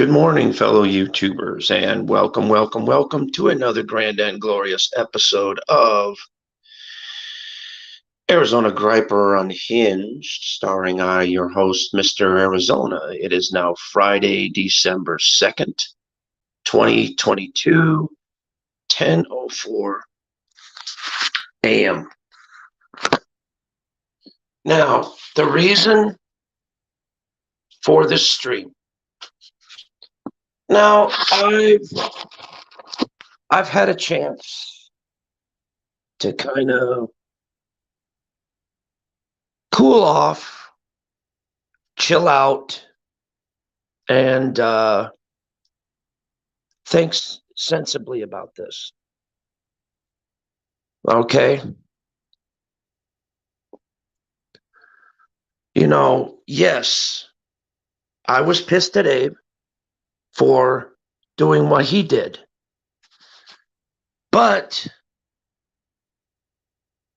Good morning, fellow YouTubers, and welcome to another grand and glorious episode of Arizona Griper Unhinged, starring I, your host, Mr. Arizona. It is now Friday, December 2nd, 2022, 10:04 a.m. Now, the reason for this stream. Now, I've had a chance to kind of cool off, chill out, and think sensibly about this. Okay? Yes, I was pissed at Abe for doing what he did. But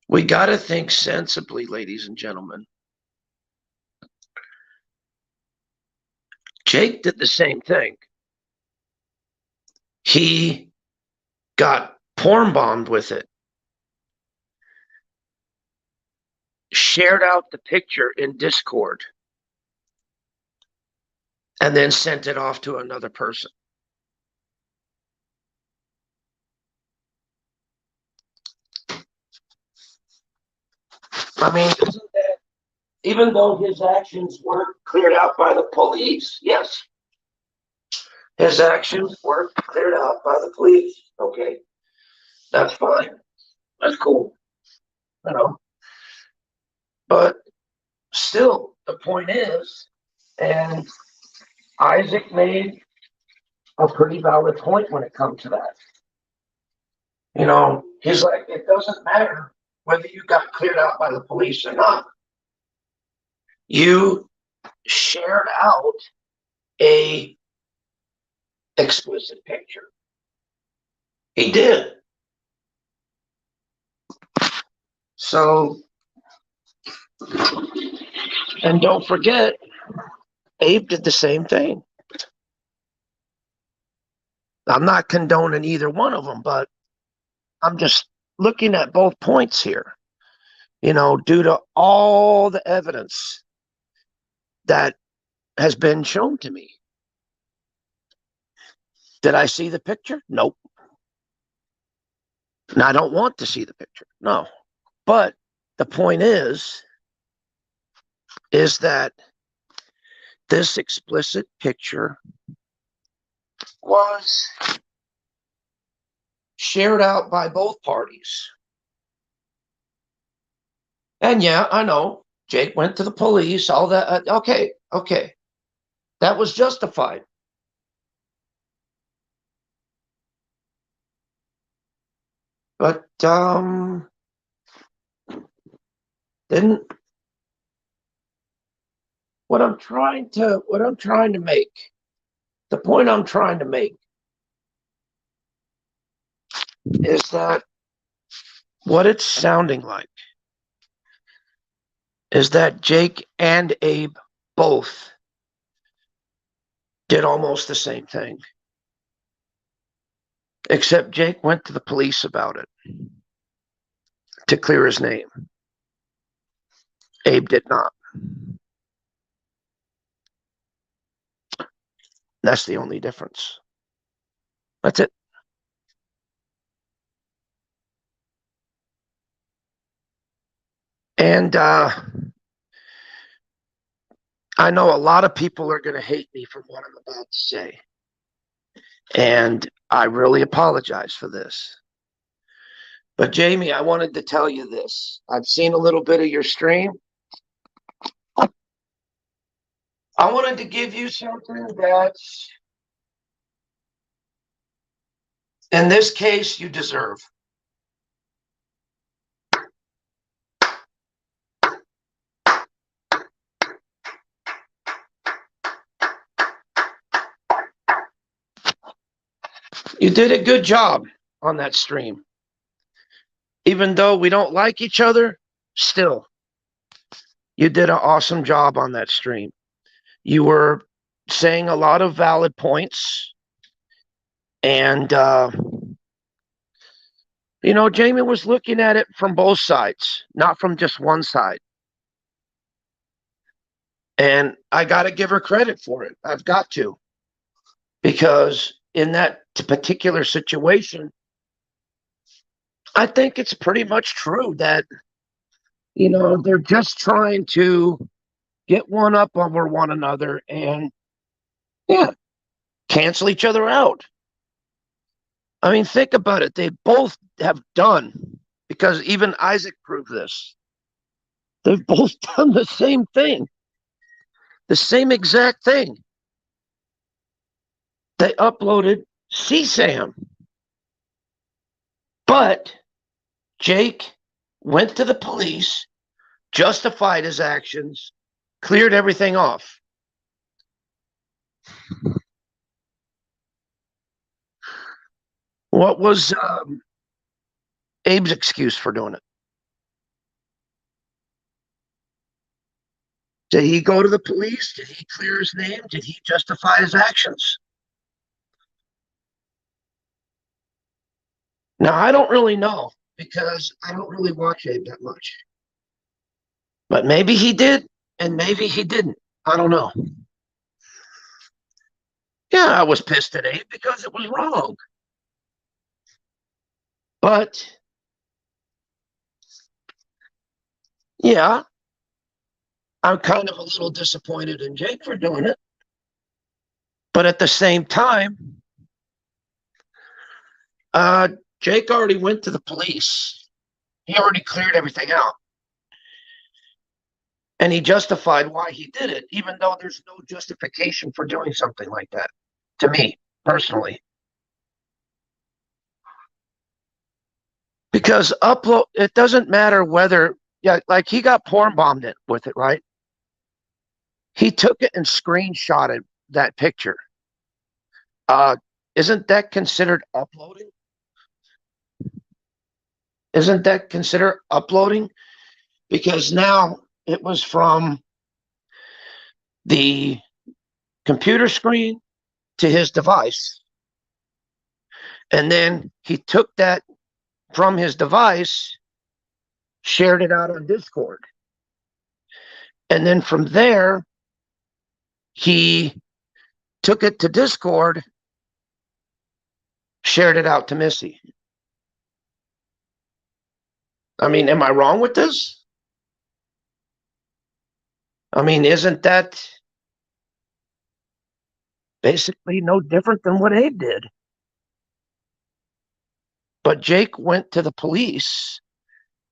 we got to think sensibly, ladies and gentlemen. Jake did the same thing. He got porn bombed with it. Shared out the picture in Discord. And then sent it off to another person. I mean, isn't that, even though his actions weren't cleared out by the police, yes, his actions weren't cleared out by the police. Okay, that's fine. That's cool. But still, the point is, and Isaac made a pretty valid point when it comes to that. He's like, it doesn't matter whether you got cleared out by the police or not. You shared out a explicit picture. He did. So, and don't forget, Abe did the same thing. I'm not condoning either one of them, but I'm just looking at both points here. Due to all the evidence that has been shown to me. Did I see the picture? Nope. And I don't want to see the picture. No. But the point is that this explicit picture was shared out by both parties. And yeah, I know, Jake went to the police, all that. Okay. That was justified. But didn't what I'm trying to make, the point I'm trying to make is that what it's sounding like is that Jake and Abe both did almost the same thing. Except Jake went to the police about it to clear his name. Abe did not. That's the only difference. That's it. And I know a lot of people are going to hate me for what I'm about to say. And I really apologize for this. But Jamie, I wanted to tell you this. I've seen a little bit of your stream. I wanted to give you something that, in this case, you deserve. You did a good job on that stream. Even though we don't like each other, still, you did an awesome job on that stream. You were saying a lot of valid points. And, Jamie was looking at it from both sides, not from just one side. And I got to give her credit for it. I've got to. Because in that particular situation, I think it's pretty much true that, they're just trying to get one up over one another and, yeah, cancel each other out. I mean, think about it. They both have done, because even Isaac proved this. They've both done the same thing, the same exact thing. They uploaded CSAM. But Jake went to the police, justified his actions, cleared everything off. What was Abe's excuse for doing it? Did he go to the police? Did he clear his name? Did he justify his actions? Now, I don't really know because I don't really watch Abe that much. But maybe he did, and maybe he didn't. I don't know. Yeah, I was pissed at Abe because it was wrong. But, yeah, I'm kind of a little disappointed in Jake for doing it. But at the same time, Jake already went to the police. He already cleared everything out. And he justified why he did it, even though there's no justification for doing something like that, to me, personally. Because it doesn't matter whether, yeah, like he got porn bombed it with it, right? He took it and screenshotted that picture. Isn't that considered uploading? Isn't that considered uploading? Because now it was from the computer screen to his device. And then he took that from his device, shared it out on Discord. And then from there, he took it to Discord, shared it out to Missy. I mean, am I wrong with this? I mean, isn't that basically no different than what Abe did? But Jake went to the police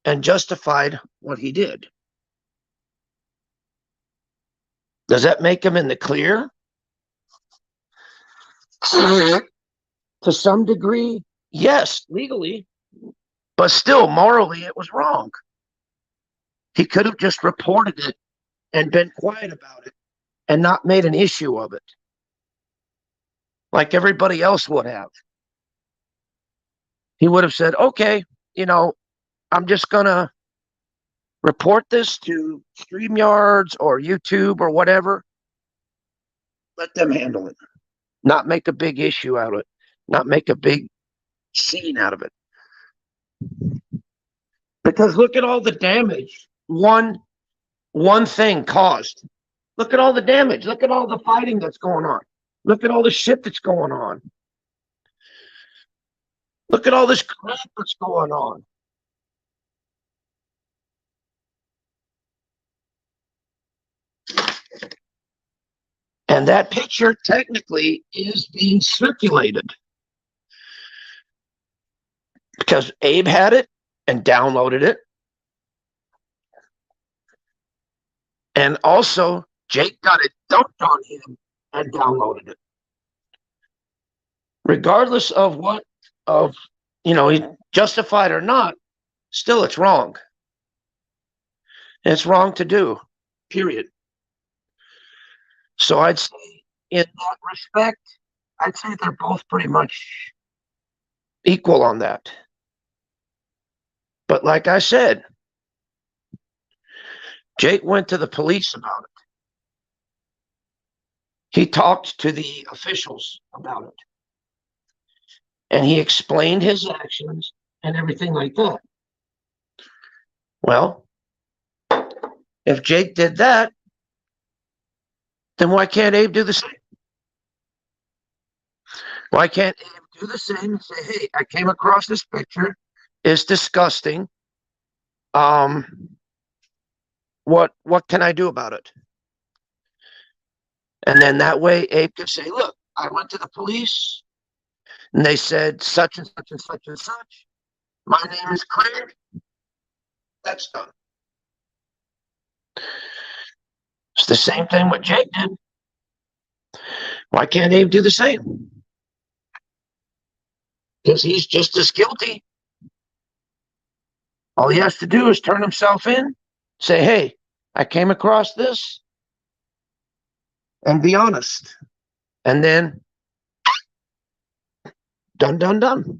and justified what he did. Does that make him in the clear? To some degree, yes, legally, but still morally it was wrong. He could have just reported it and been quiet about it and not made an issue of it like everybody else would have. He would have said, okay, I'm just going to report this to StreamYards or YouTube or whatever. Let them handle it. Not make a big issue out of it. Not make a big scene out of it. Because look at all the damage one thing caused. Look at all the damage. Look at all the fighting that's going on. Look at all the shit that's going on. Look at all this crap that's going on. And that picture technically is being circulated because Abe had it and downloaded it. And also, Jake got it dumped on him and downloaded it. Regardless of he justified or not, still it's wrong. It's wrong to do, period. So I'd say in that respect, I'd say they're both pretty much equal on that. But like I said, Jake went to the police about it. He talked to the officials about it. And he explained his actions and everything like that. Well, if Jake did that, then why can't Abe do the same? Why can't Abe do the same and say, hey, I came across this picture. It's disgusting. What can I do about it? And then that way Abe could say, look, I went to the police and they said such and such and such and such. My name is cleared. That's done. It's the same thing what Jake did. Why can't Abe do the same? Because he's just as guilty. All he has to do is turn himself in, say, hey, I came across this, and be honest. And then, done, done, done.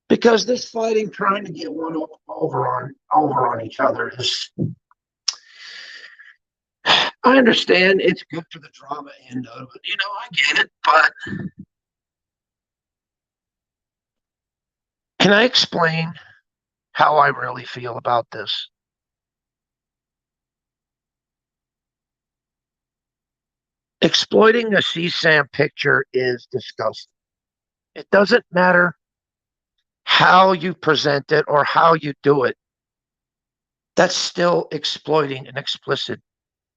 Because this fighting, trying to get one over on each other is, I understand it's good for the drama end of it. You know, I get it, but can I explain how I really feel about this? Exploiting a CSAM picture is disgusting. It doesn't matter how you present it or how you do it. That's still exploiting an explicit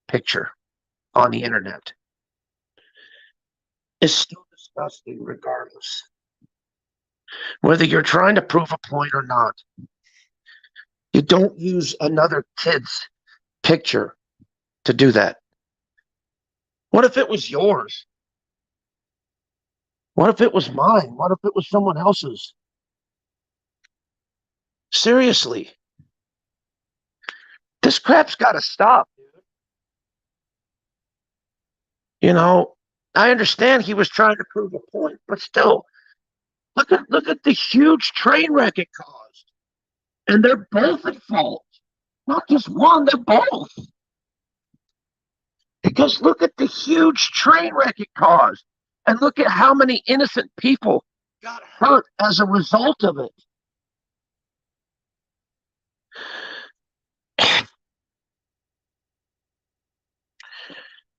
picture on the internet. It's still disgusting regardless. Whether you're trying to prove a point or not, you don't use another kid's picture to do that. What if it was yours? What if it was mine? What if it was someone else's? Seriously. This crap's got to stop, dude. You know, I understand he was trying to prove a point, but still, look at the huge train wreck it caused. And they're both at fault. Not just one, they're both. Because look at the huge train wreck it caused. And look at how many innocent people got hurt as a result of it.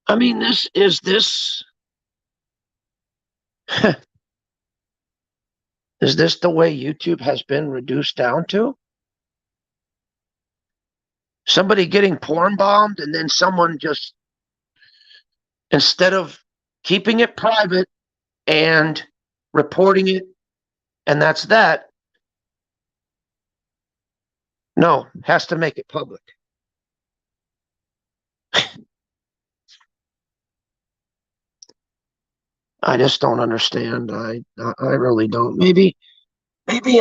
I mean, this is this the way YouTube has been reduced down to? Somebody getting porn bombed and then someone just, instead of keeping it private and reporting it, and that's that, no, has to make it public. I just don't understand. I really don't. Maybe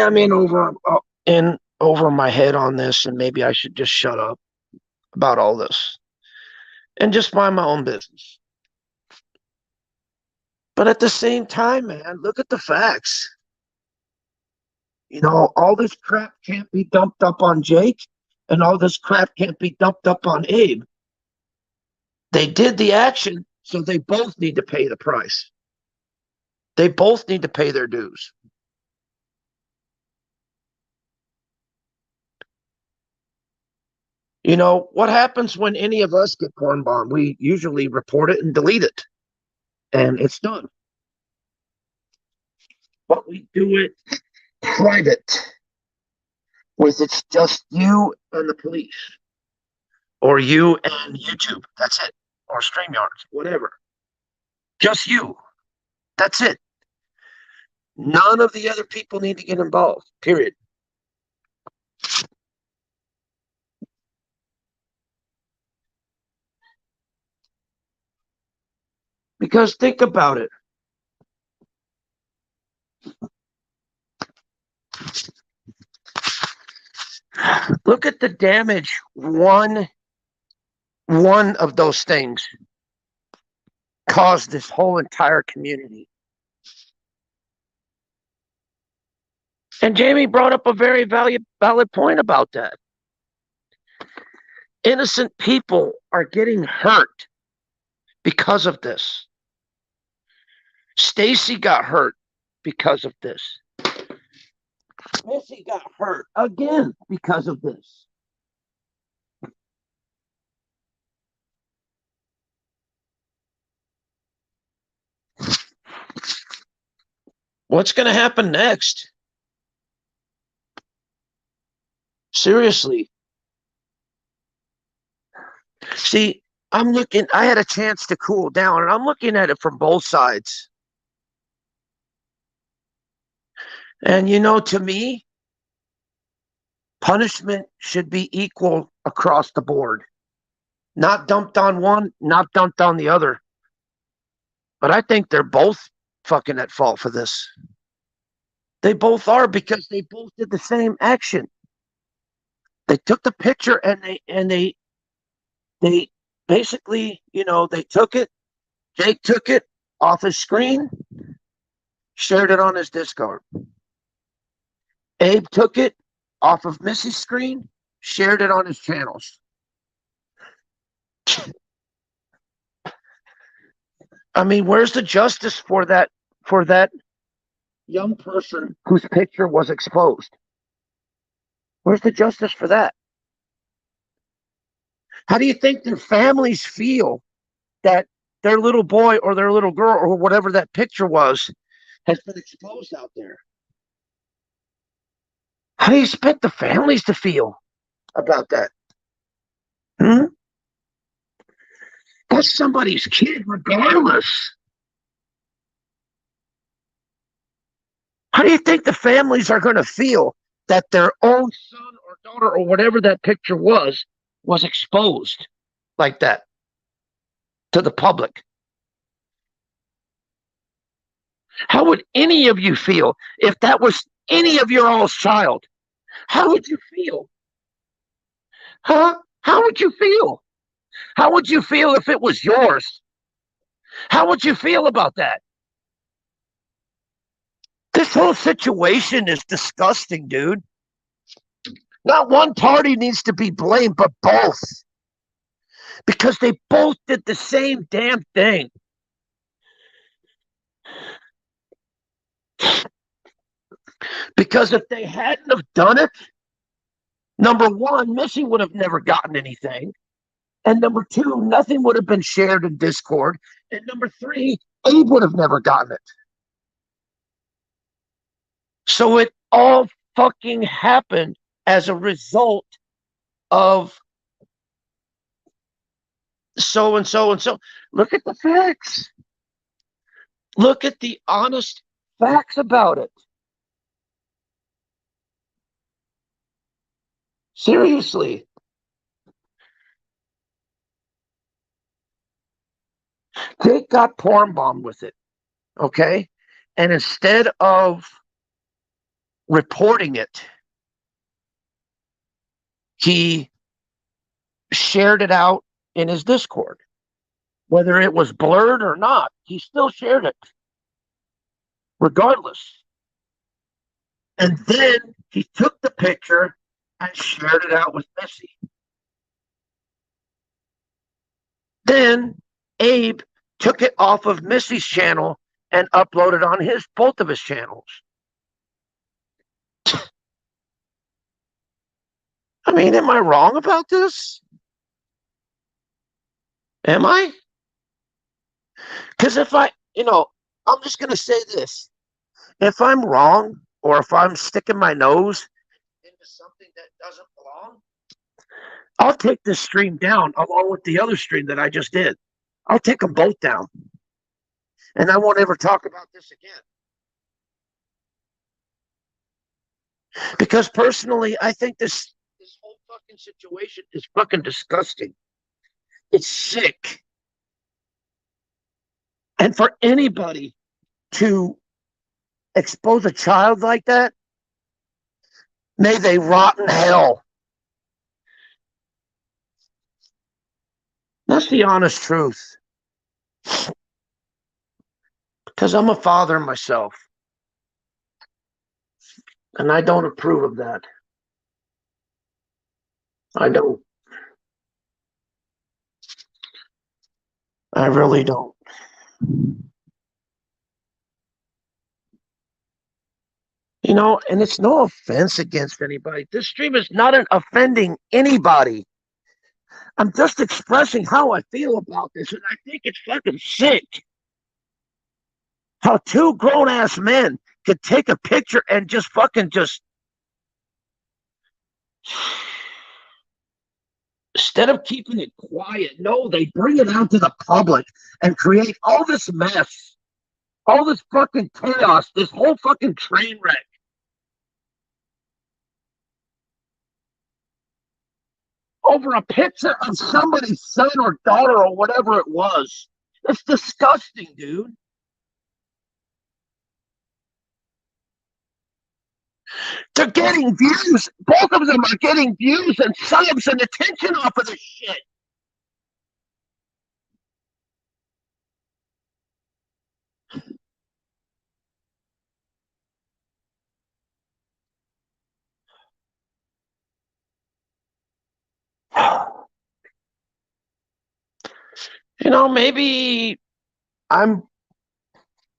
I'm in over my head on this, and maybe I should just shut up about all this and just mind my own business. But at the same time, man, look at the facts. You know, all this crap can't be dumped up on Jake, and all this crap can't be dumped up on Abe. They did the action, so they both need to pay the price. They both need to pay their dues. You know, what happens when any of us get porn bombed? We usually report it and delete it, and it's done. But we do it private, with it's just you and the police, or you and YouTube. That's it. Or StreamYard, whatever. Just you. That's it. None of the other people need to get involved, period. Because think about it. Look at the damage one of those things caused this whole entire community. And Jamie brought up a very valid point about that. Innocent people are getting hurt because of this. Stacy got hurt because of this. Missy got hurt again because of this. What's going to happen next? Seriously. See, I had a chance to cool down, and I'm looking at it from both sides. And to me, punishment should be equal across the board. Not dumped on one, not dumped on the other. But I think they're both fucking at fault for this. They both are, because they both did the same action. They took the picture and they basically, they took it. Jake took it off his screen, shared it on his Discord. Abe took it off of Missy's screen, shared it on his channels. I mean, where's the justice for that young person whose picture was exposed? Where's the justice for that? How do you think their families feel that their little boy or their little girl or whatever that picture was has been exposed out there? How do you expect the families to feel about that? That's somebody's kid, regardless. How do you think the families are going to feel that their own son or daughter or whatever that picture was exposed like that to the public? How would any of you feel if that was any of your all's child? How would you feel? Huh? How would you feel? How would you feel if it was yours? How would you feel about that? This whole situation is disgusting, dude. Not one party needs to be blamed, but both. Because they both did the same damn thing. Because if they hadn't have done it, number one, Missy would have never gotten anything. And number two, nothing would have been shared in Discord. And number three, Abe would have never gotten it. So it all fucking happened as a result of so and so and so. Look at the facts. Look at the honest facts about it. Seriously. Jake got porn bombed with it. Okay? And instead of reporting it, he shared it out in his Discord. Whether it was blurred or not, he still shared it. Regardless. And then he took the picture and shared it out with Missy. Then Abe took it off of Missy's channel and uploaded on both of his channels. I mean, am I wrong about this? Am I? Because if I'm just going to say this. If I'm wrong, or if I'm sticking my nose into something that doesn't belong, I'll take this stream down along with the other stream that I just did. I'll take them both down. And I won't ever talk about this again. Because personally, I think this whole fucking situation is fucking disgusting. It's sick. And for anybody to expose a child like that, may they rot in hell. That's the honest truth. Because I'm a father myself. And I don't approve of that. I don't. I really don't. You know, and it's no offense against anybody. This stream is not offending anybody. I'm just expressing how I feel about this, and I think it's fucking sick how two grown ass men could take a picture and just fucking just instead of keeping it quiet, no, they bring it out to the public and create all this mess, all this fucking chaos, this whole fucking train wreck. Over a picture of somebody's son or daughter or whatever it was. It's disgusting, dude. They're getting views. Both of them are getting views and subs and attention off of this shit. You know, maybe I'm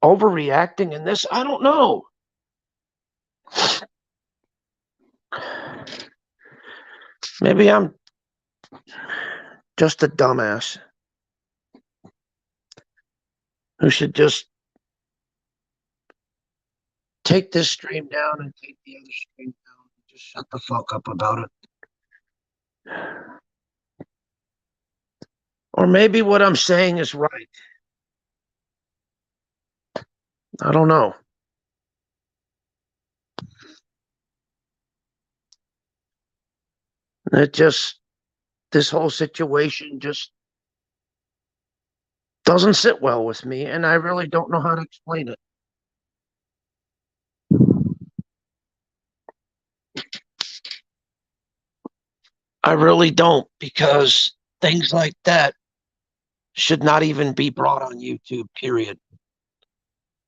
overreacting in this. I don't know. Maybe I'm just a dumbass who should just take this stream down and take the other stream down and just shut the fuck up about it. Or maybe what I'm saying is right. I don't know. It just, this whole situation just doesn't sit well with me, and I really don't know how to explain it. I really don't, because things like that should not even be brought on YouTube, period.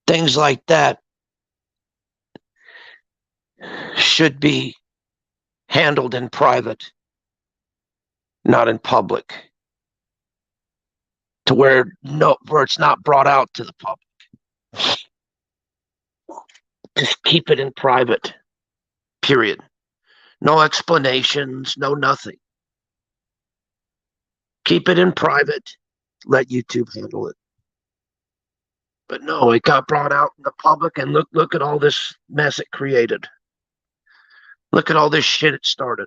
Things like that should be handled in private, not in public, to where it's not brought out to the public. Just keep it in private, period. No explanations, no nothing. Keep it in private. Let YouTube handle it. But no, it got brought out in the public, and look at all this mess it created. Look at all this shit it started.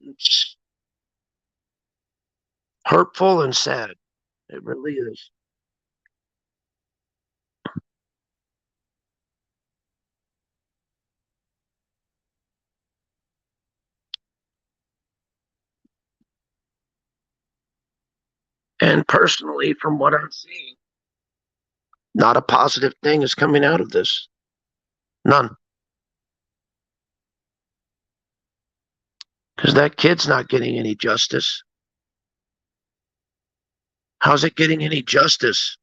It's hurtful and sad. It really is. And personally, from what I'm seeing, not a positive thing is coming out of this. None. Because that kid's not getting any justice. How's it getting any justice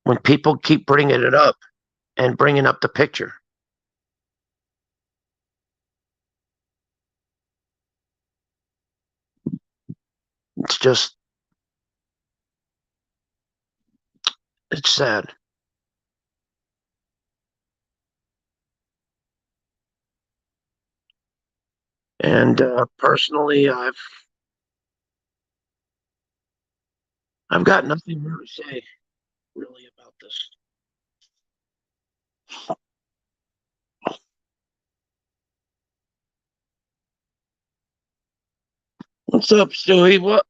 when people keep bringing it up and bringing up the picture? It's just, it's sad. And personally, I've got nothing more to say really about this. What's up, Stewie?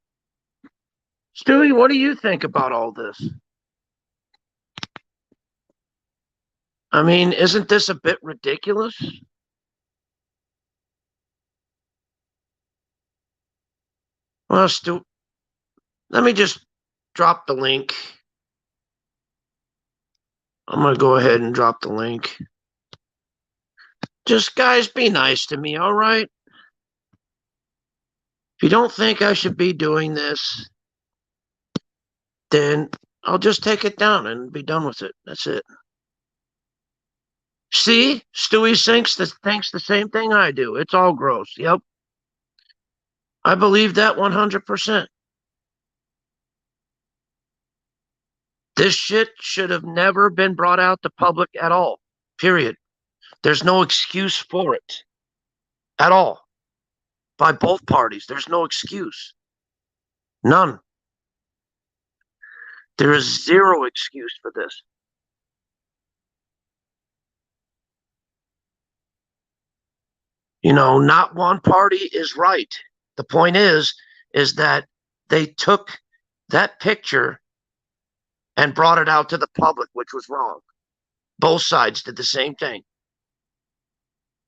Stewie, what do you think about all this? I mean, isn't this a bit ridiculous? Well, Stu, let me just drop the link. I'm going to go ahead and drop the link. Just, guys, be nice to me, all right? If you don't think I should be doing this, then I'll just take it down and be done with it. That's it. See? Stewie thinks the same thing I do. It's all gross. Yep. I believe that 100%. This shit should have never been brought out to public at all. Period. There's no excuse for it at all by both parties. There's no excuse. None. There is zero excuse for this. Not one party is right. The point is that they took that picture and brought it out to the public, which was wrong. Both sides did the same thing.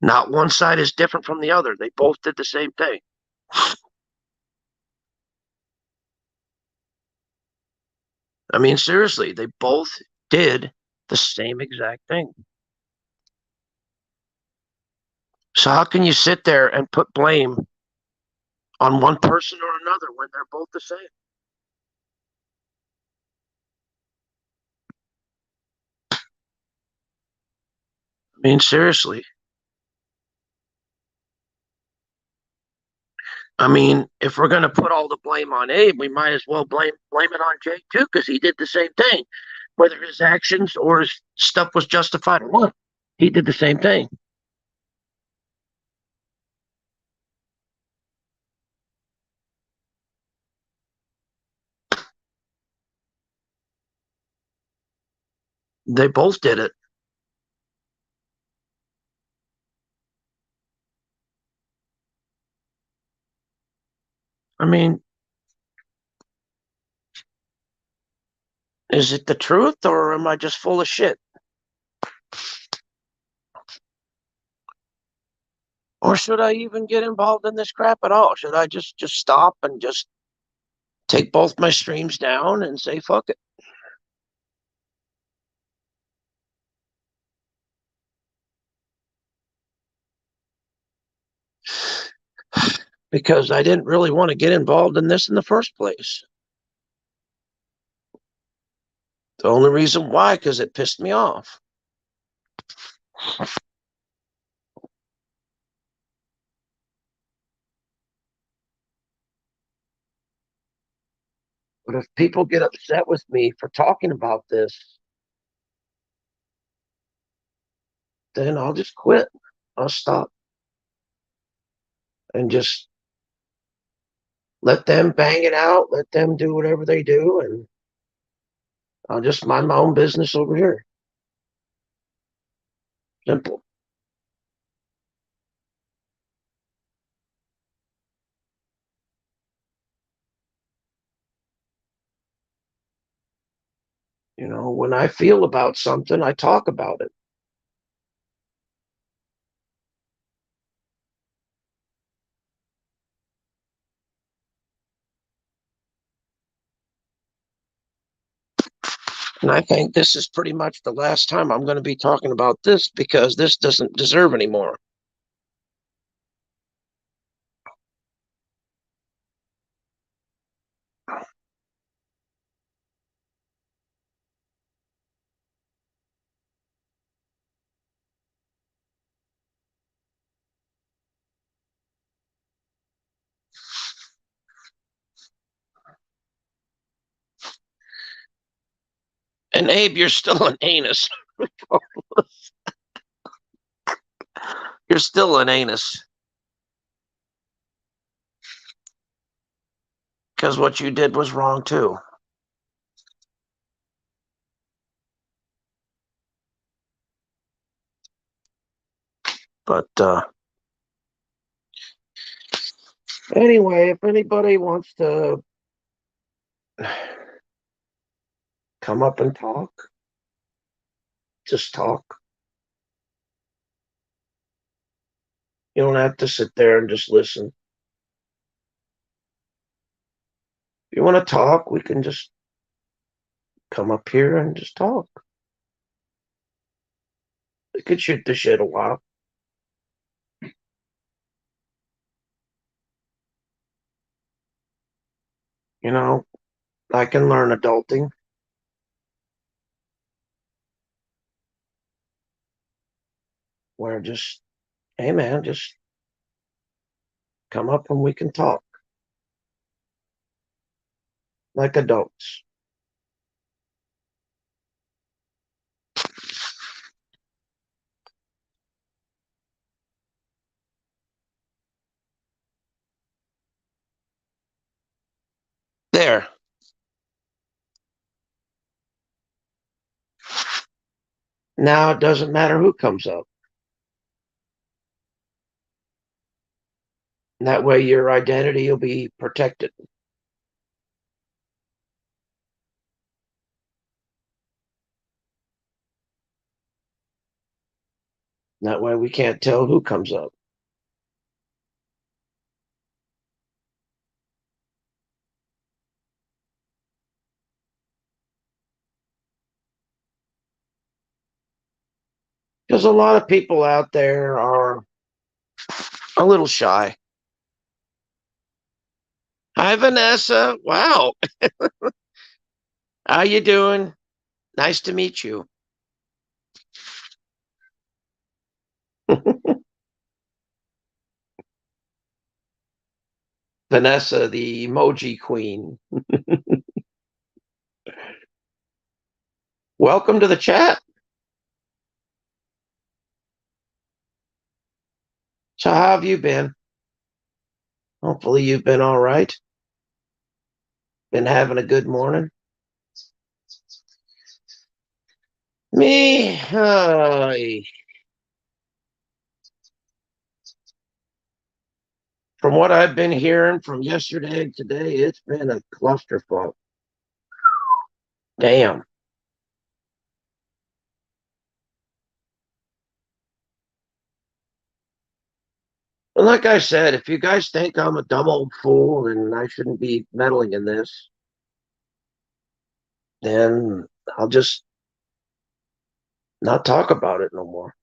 Not one side is different from the other. They both did the same thing. I mean, seriously, they both did the same exact thing. So how can you sit there and put blame on one person or another when they're both the same? I mean, seriously. I mean, if we're going to put all the blame on Abe, we might as well blame it on Jake too, because he did the same thing, whether his actions or his stuff was justified or what. He did the same thing. They both did it. I mean, is it the truth or am I just full of shit? Or should I even get involved in this crap at all? Should I just stop and just take both my streams down and say fuck it? Because I didn't really want to get involved in this in the first place. The only reason why, because it pissed me off. But if people get upset with me for talking about this, then I'll just quit. I'll stop and just let them bang it out, let them do whatever they do, and I'll just mind my own business over here. Simple. When I feel about something, I talk about it. And I think this is pretty much the last time I'm going to be talking about this because this doesn't deserve anymore. And Abe, you're still an anus. You're still an anus. Because what you did was wrong too. But anyway, if anybody wants to come up and talk, just talk. You don't have to sit there and just listen. If you want to talk, we can just come up here and just talk. We could shoot the shit a while. I can learn adulting. Where just, hey man, just come up and we can talk. like adults. There. Now it doesn't matter who comes up. That way your identity will be protected. That way we can't tell who comes up. Because a lot of people out there are a little shy. Hi, Vanessa. Wow. How you doing? Nice to meet you. Vanessa, the emoji queen. Welcome to the chat. So how have you been? Hopefully you've been all right. Been having a good morning. Me, from what I've been hearing from yesterday and today, it's been a clusterfuck. Damn. Well, like I said, if you guys think I'm a dumb old fool and I shouldn't be meddling in this, then I'll just not talk about it no more.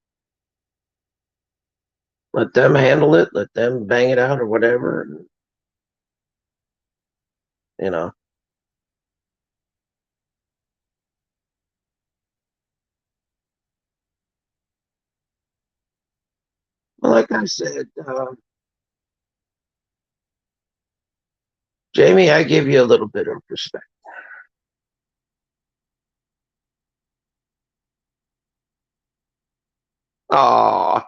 Let them handle it, let them bang it out or whatever. And, you know, well, like I said, Jamie, I give you a little bit of respect. Oh,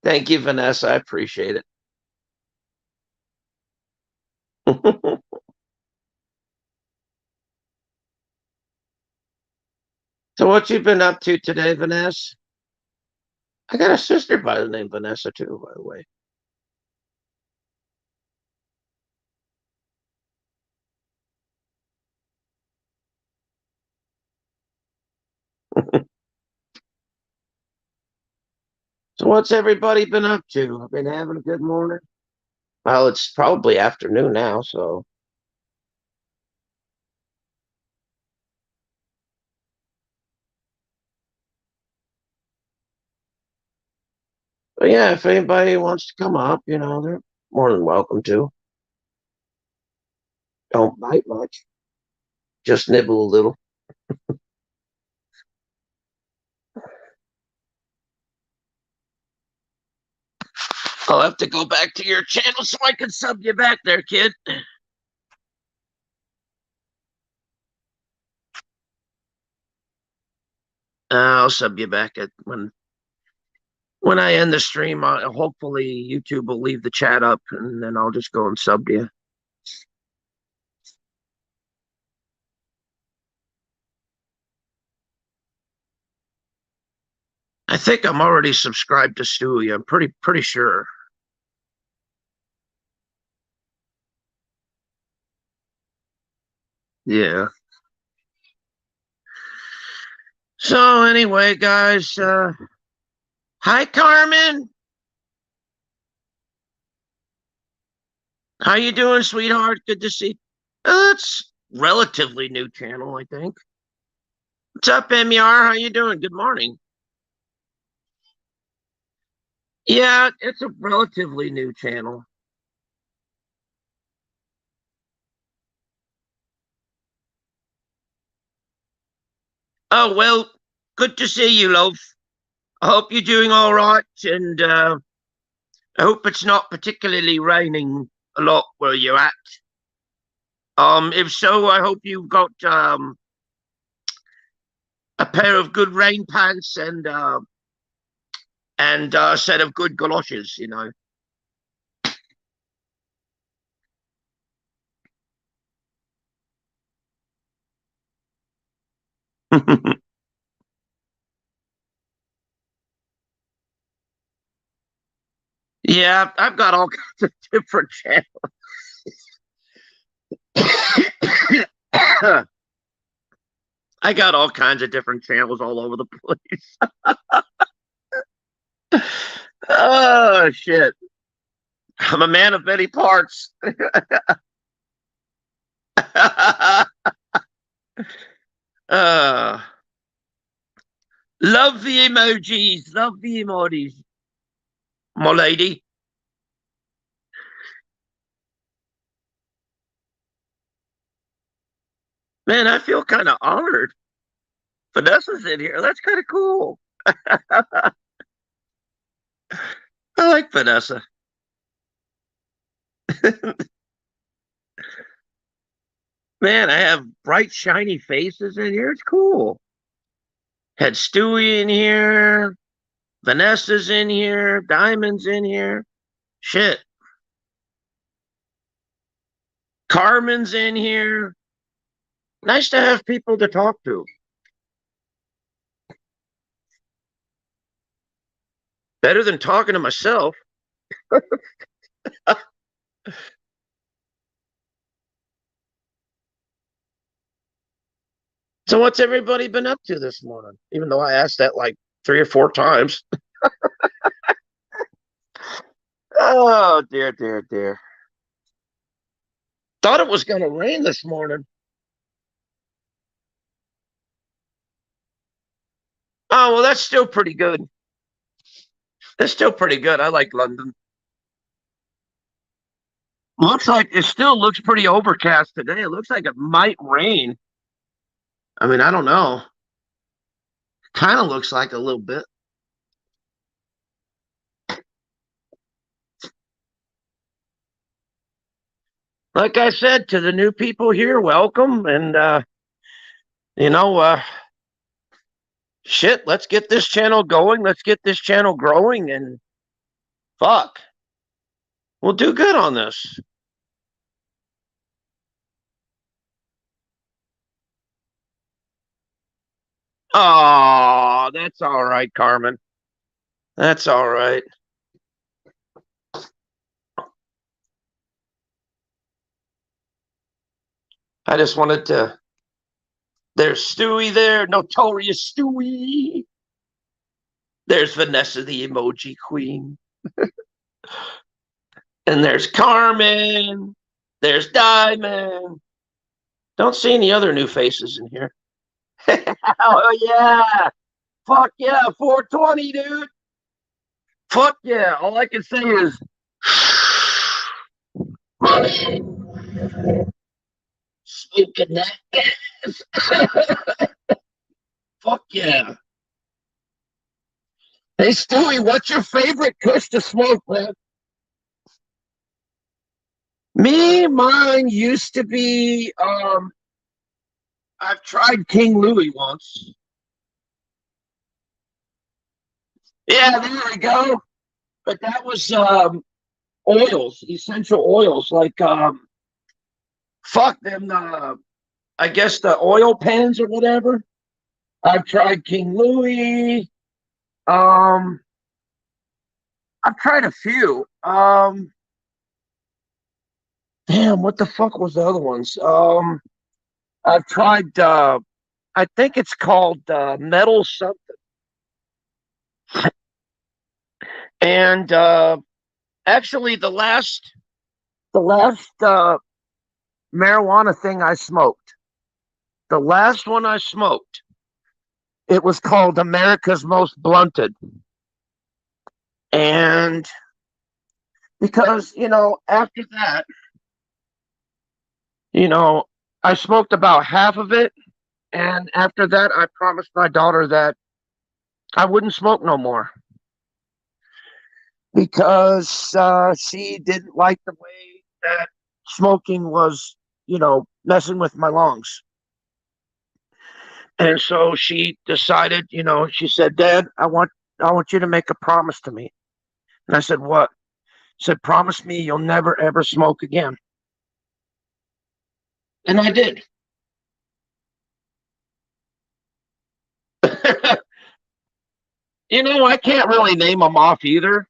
thank you, Vanessa. I appreciate it. So, what you been up to today, Vanessa? I got a sister by the name Vanessa too, by the way. So, what's everybody been up to? I've been having a good morning. Well, it's probably afternoon now, so. But yeah, if anybody wants to come up, they're more than welcome to. Don't bite much, just nibble a little. I'll have to go back to your channel so I can sub you back there, kid. I'll sub you back at when I end the stream. Hopefully YouTube will leave the chat up, and then I'll just go and sub you. I think I'm already subscribed to Stewie. I'm pretty sure. Yeah. So anyway, guys, hi Carmen. How you doing, sweetheart? Good to see. It's relatively new channel, I think. What's up, MER? How you doing? Good morning. Yeah, it's a relatively new channel. Oh, well, good to see you, love. I hope you're doing all right, and I hope it's not particularly raining a lot where you're at. If so, I hope you've got a pair of good rain pants and a set of good galoshes. Yeah, I've got all kinds of different channels. I got all kinds of different channels all over the place. Oh shit! I'm a man of many parts. uh, love the emojis. Love the emojis, my lady. Man, I feel kind of honored. Vanessa's in here. That's kind of cool. I like Vanessa. Man, I have bright, shiny faces in here. It's cool. Had Stewie in here. Vanessa's in here. Diamond's in here. Shit. Carmen's in here. Nice to have people to talk to. Better than talking to myself. So what's everybody been up to this morning? Even though I asked that like 3 or 4 times. Oh dear, dear, dear. Thought it was gonna rain this morning. Oh well, that's still pretty good. That's still pretty good. I like London. Looks like it still looks pretty overcast today. It looks like it might rain. I mean, I don't know. Kind of looks like a little bit. Like I said to the new people here, welcome. And you know, shit, let's get this channel going. Let's get this channel growing and fuck. We'll do good on this. Oh, that's all right, Carmen. That's all right. I just wanted to. There's Stewie there, notorious Stewie. There's Vanessa, the emoji queen. And there's Carmen. There's Diamond. Don't see any other new faces in here. Oh, yeah. Fuck yeah. 420, dude. Fuck yeah. All I can say is smoking that gas. Fuck yeah. Hey, Stewie, what's your favorite kush to smoke, man? Mine used to be I've tried King Louis once. Yeah, there we go. But that was oils, essential oils, like fuck them I guess the oil pens or whatever. I've tried King Louis. Um I've tried a few. Damn, what the fuck was the other ones? I've tried I think it's called metal something. And actually the last marijuana thing I smoked, the last one I smoked, it was called America's Most Blunted. And because, after that, you know, I smoked about half of it. And after that, I promised my daughter that I wouldn't smoke no more because she didn't like the way that smoking was messing with my lungs. And so she decided, she said, Dad, I want you to make a promise to me. And I said, what? She said, promise me you'll never, ever smoke again. And I did. I can't really name them off either.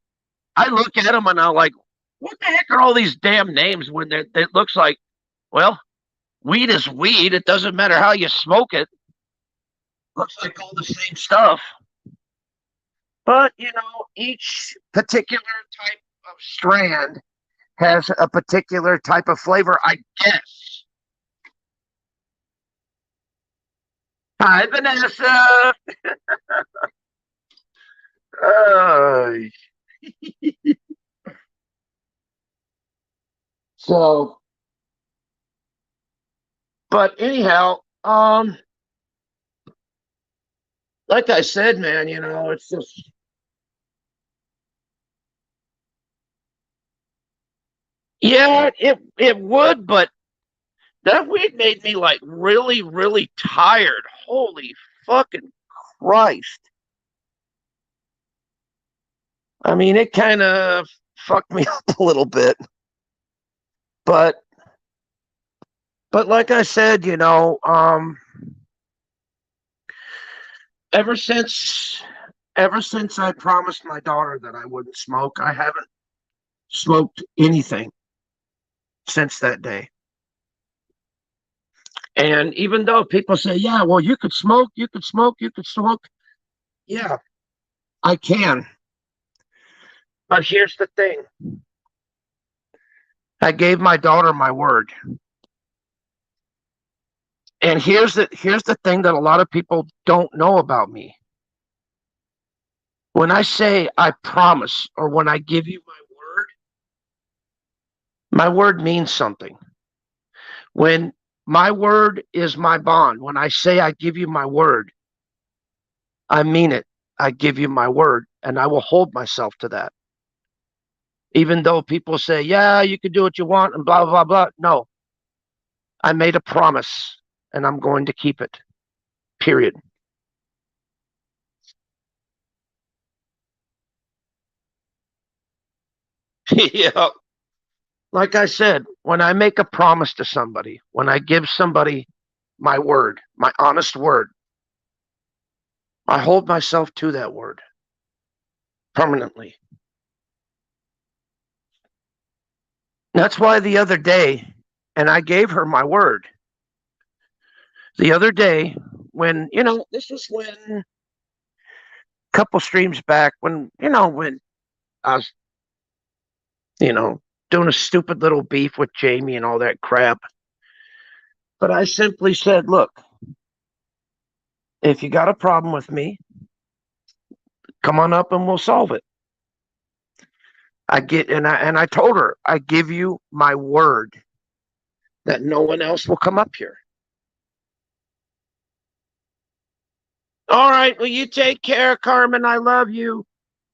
I look at them and I'm like, what the heck are all these damn names when it looks like, well, weed is weed. It doesn't matter how you smoke it. Looks like all the same stuff. But, each particular type of strand has a particular type of flavor, I guess. Hi, Vanessa. Uh, so, but anyhow, like I said, man, it's just, yeah, it would, but that weed made me like really, really tired. Holy fucking Christ. I mean, it kind of fucked me up a little bit. But like I said, ever since I promised my daughter that I wouldn't smoke, I haven't smoked anything since that day. And even though people say, yeah, well, you could smoke, you could smoke, you could smoke. Yeah, I can. But here's the thing. I gave my daughter my word. And here's the thing that a lot of people don't know about me. When I say I promise, or when I give you my word means something. When my word is my bond, when I say I give you my word, I mean it. I give you my word, and I will hold myself to that. Even though people say, yeah, you can do what you want and blah, blah, blah. No, I made a promise and I'm going to keep it, period. Yeah. Like I said, when I make a promise to somebody, when I give somebody my word, my honest word, I hold myself to that word permanently. That's why the other day, and I gave her my word. The other day, when, this was when a couple streams back, when I was, doing a stupid little beef with Jamie and all that crap. But I simply said, look, if you got a problem with me, come on up and we'll solve it. I told her, I give you my word that no one else will come up here. All right, well, you take care, Carmen. I love you.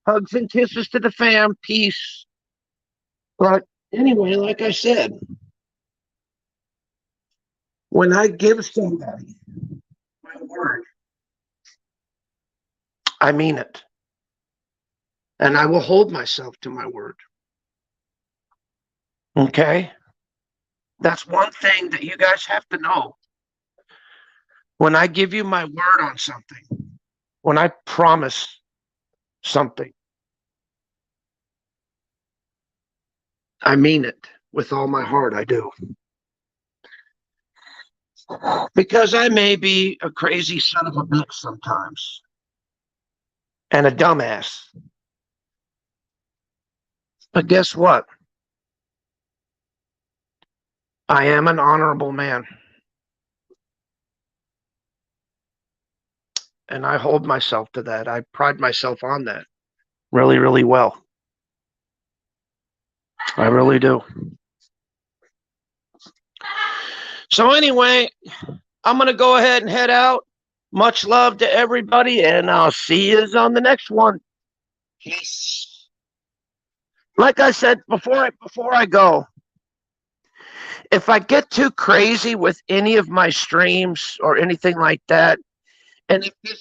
Hugs and kisses to the fam. Peace. But anyway, like I said, when I give somebody my word, I mean it. And I will hold myself to my word. Okay? That's one thing that you guys have to know. When I give you my word on something, when I promise something, I mean it with all my heart. I do. Because I may be a crazy son of a bitch sometimes and a dumbass. But guess what? I am an honorable man. And I hold myself to that. I pride myself on that really, really well. I really do. So anyway, I'm going to go ahead and head out. Much love to everybody, and I'll see you on the next one. Peace. Like I said before I go, If I get too crazy with any of my streams or anything like that, and if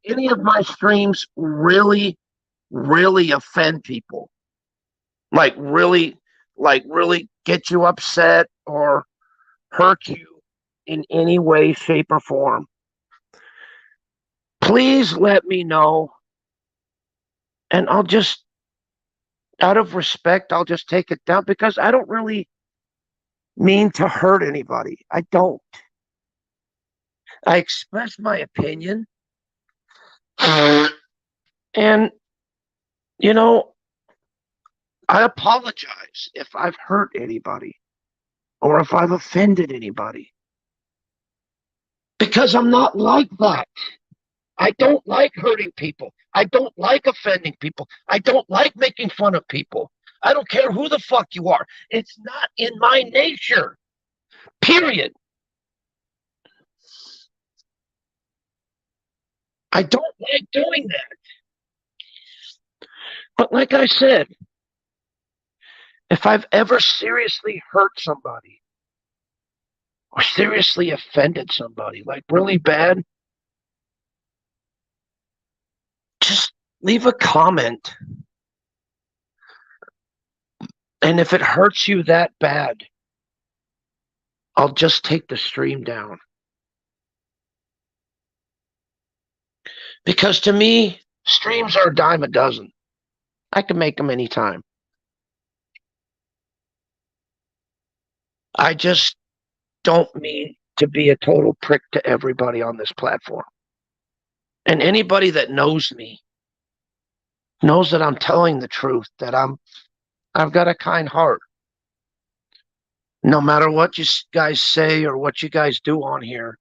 any of my streams really, really offend people, like really get you upset or hurt you in any way, shape, or form, please let me know. And I'll just, out of respect, I'll just take it down because I don't really mean to hurt anybody. I don't. I express my opinion. And, you know, I apologize if I've hurt anybody or if I've offended anybody because I'm not like that. I don't like hurting people. I don't like offending people. I don't like making fun of people. I don't care who the fuck you are. It's not in my nature. Period. I don't like doing that. But like I said, if I've ever seriously hurt somebody or seriously offended somebody, like really bad, just leave a comment. And if it hurts you that bad, I'll just take the stream down. Because to me, streams are a dime a dozen. I can make them anytime. I just don't mean to be a total prick to everybody on this platform. And anybody that knows me knows that I'm telling the truth, that I've got a kind heart. No matter what you guys say or what you guys do on here,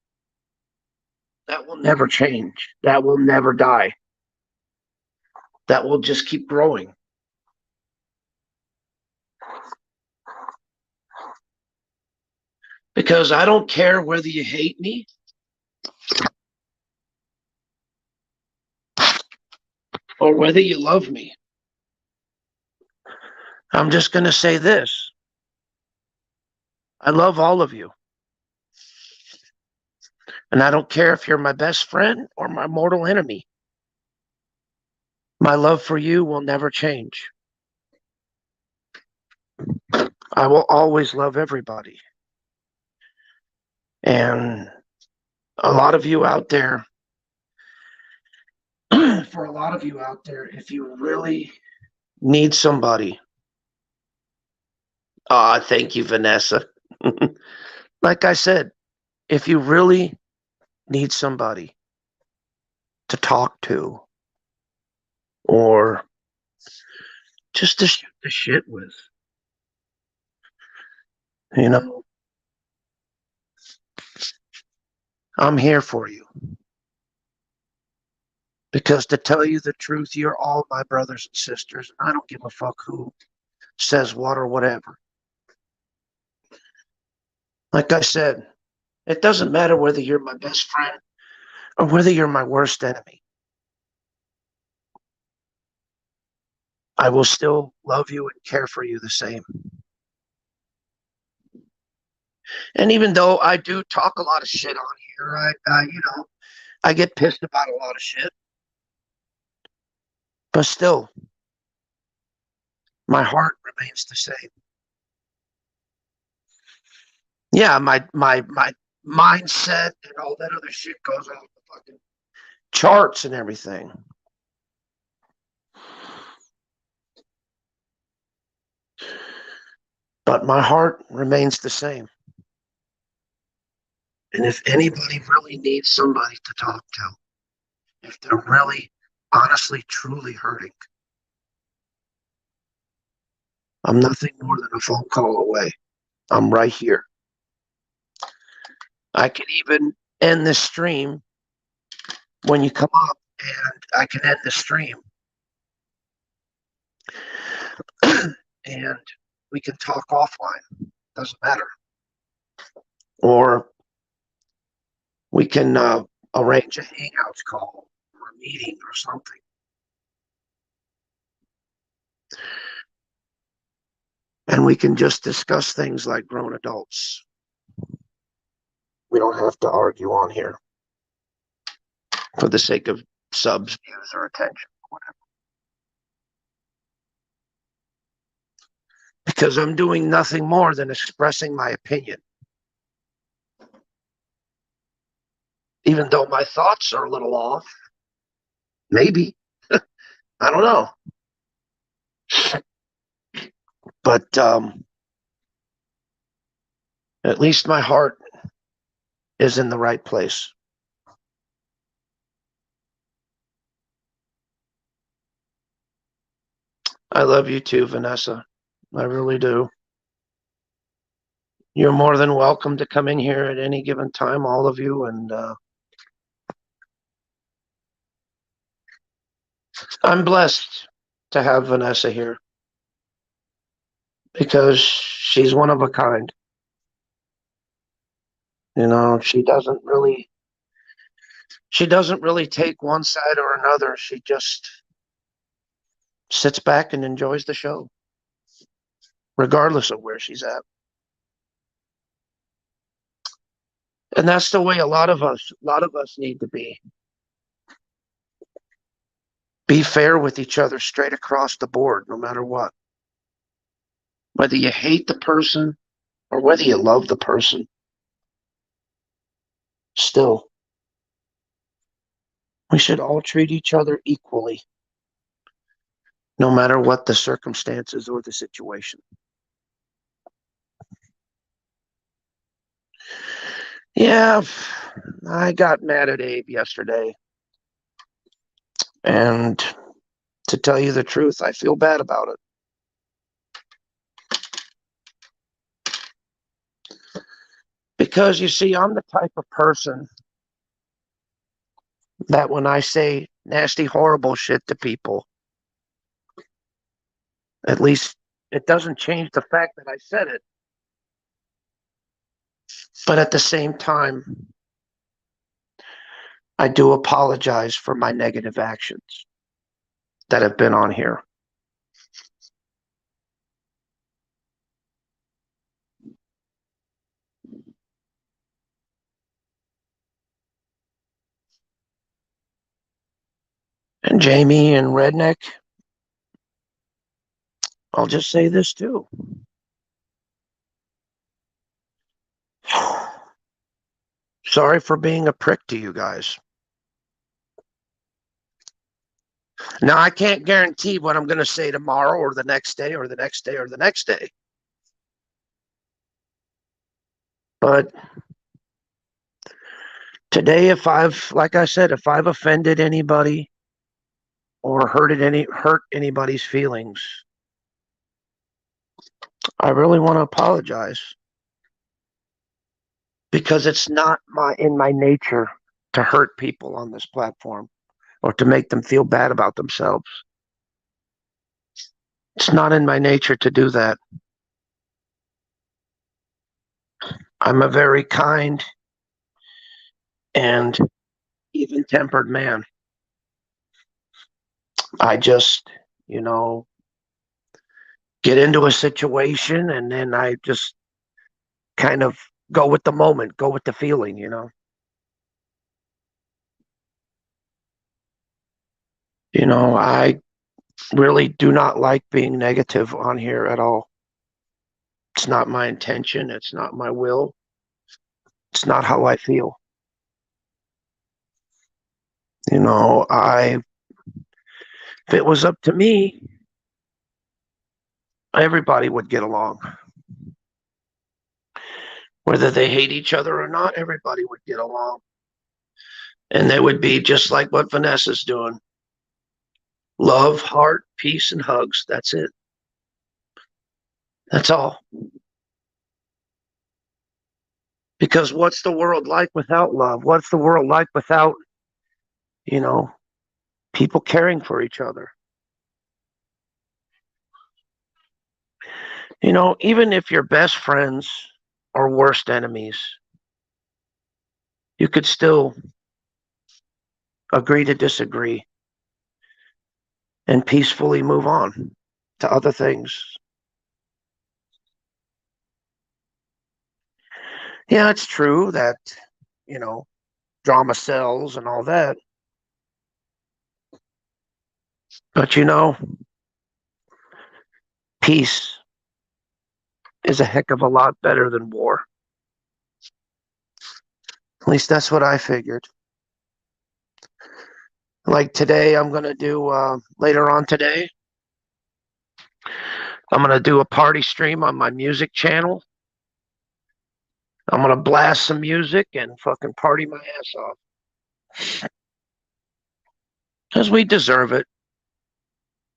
that will never change. That will never die. That will just keep growing. Because I don't care whether you hate me or whether you love me. I'm just going to say this. I love all of you. And I don't care if you're my best friend or my mortal enemy. My love for you will never change. I will always love everybody. And a lot of you out there, for a lot of you out there, if you really need somebody, thank you, Vanessa. Like I said, if you really need somebody to talk to or just to shoot the shit with, you know, I'm here for you. Because to tell you the truth, you're all my brothers and sisters. I don't give a fuck who says what or whatever. Like I said, it doesn't matter whether you're my best friend or whether you're my worst enemy. I will still love you and care for you the same. And even though I do talk a lot of shit on here, I get pissed about a lot of shit. But still, my heart remains the same. Yeah, my mindset and all that other shit goes off the fucking charts and everything. But my heart remains the same. And if anybody really needs somebody to talk to, if they're really, honestly, truly hurting, I'm nothing more than a phone call away. I'm right here. I can even end the stream when you come up, and I can end the stream. And we can talk offline. Doesn't matter. Or we can arrange a Hangouts call or a meeting or something. And we can just discuss things like grown adults. We don't have to argue on here for the sake of subs, views, or attention, whatever. Because I'm doing nothing more than expressing my opinion. Even though my thoughts are a little off, maybe. I don't know. But at least my heart is in the right place. I love you too, Vanessa. I really do. You're more than welcome to come in here at any given time, all of you. And I'm blessed to have Vanessa here because she's one of a kind. You know, she doesn't really take one side or another. She just sits back and enjoys the show, regardless of where she's at. And that's the way a lot of us need to be. Be fair with each other straight across the board, no matter what. Whether you hate the person or whether you love the person, still, we should all treat each other equally, no matter what the circumstances or the situation. Yeah, I got mad at Abe yesterday. And to tell you the truth, I feel bad about it. Because you see, I'm the type of person that when I say nasty, horrible shit to people, at least it doesn't change the fact that I said it. But at the same time, I do apologize for my negative actions that have been on here. And Jamie and Redneck, I'll just say this too. Sorry for being a prick to you guys. Now, I can't guarantee what I'm going to say tomorrow or the next day or the next day or the next day. But today, like I said, if I've offended anybody or hurt anybody's feelings, I really want to apologize. Because it's not in my nature to hurt people on this platform or to make them feel bad about themselves. It's not in my nature to do that. I'm a very kind and even-tempered man. I just, get into a situation and then I just kind of go with the moment, go with the feeling, I really do not like being negative on here at all. It's not my intention. It's not my will. It's not how I feel. If it was up to me, everybody would get along. Whether they hate each other or not, everybody would get along. And they would be just like what Vanessa's doing. Love, heart, peace, and hugs. That's it. That's all. Because what's the world like without love? What's the world like without, people caring for each other? Even if you're best friends or worst enemies, you could still agree to disagree and peacefully move on to other things. Yeah, it's true that, you know, drama sells and all that. But, peace is a heck of a lot better than war. At least that's what I figured. Like today, I'm going to do, later on today, I'm going to do a party stream on my music channel. I'm going to blast some music and fucking party my ass off. Because we deserve it.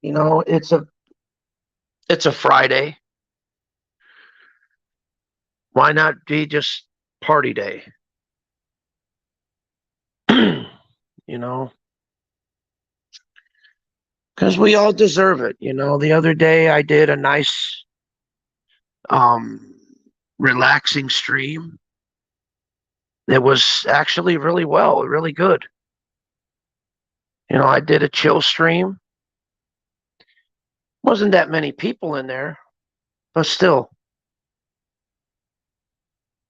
It's a Friday. Why not be just party day? you know, because we all deserve it. The other day I did a nice, um, relaxing stream. It was actually really well, really good. I did a chill stream. Wasn't that many people in there, but still,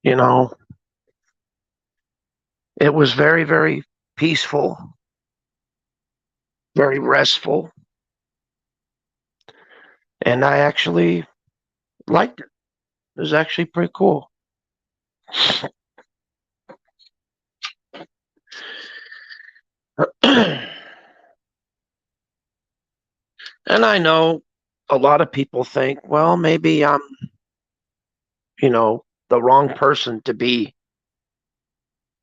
you know, it was very, very peaceful, very restful, and I actually liked it. It was actually pretty cool. And I know a lot of people think, well, maybe I'm, the wrong person to be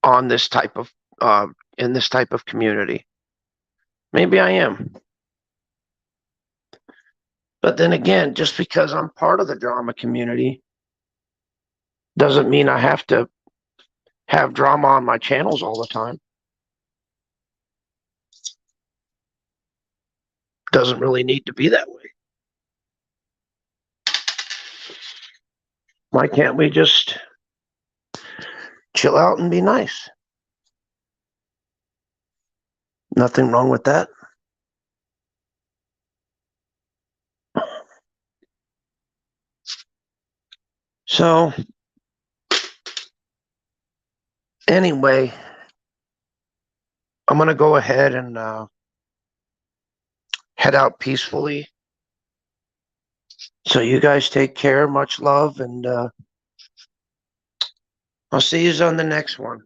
on this type of, in this type of community. Maybe I am. But then again, just because I'm part of the drama community doesn't mean I have to have drama on my channels all the time. Doesn't really need to be that way. Why can't we just chill out and be nice? Nothing wrong with that. So, anyway, I'm going to go ahead and head out peacefully. So, you guys take care. Much love. And I'll see you on the next one.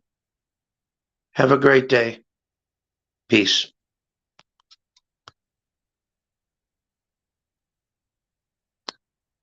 Have a great day. Peace.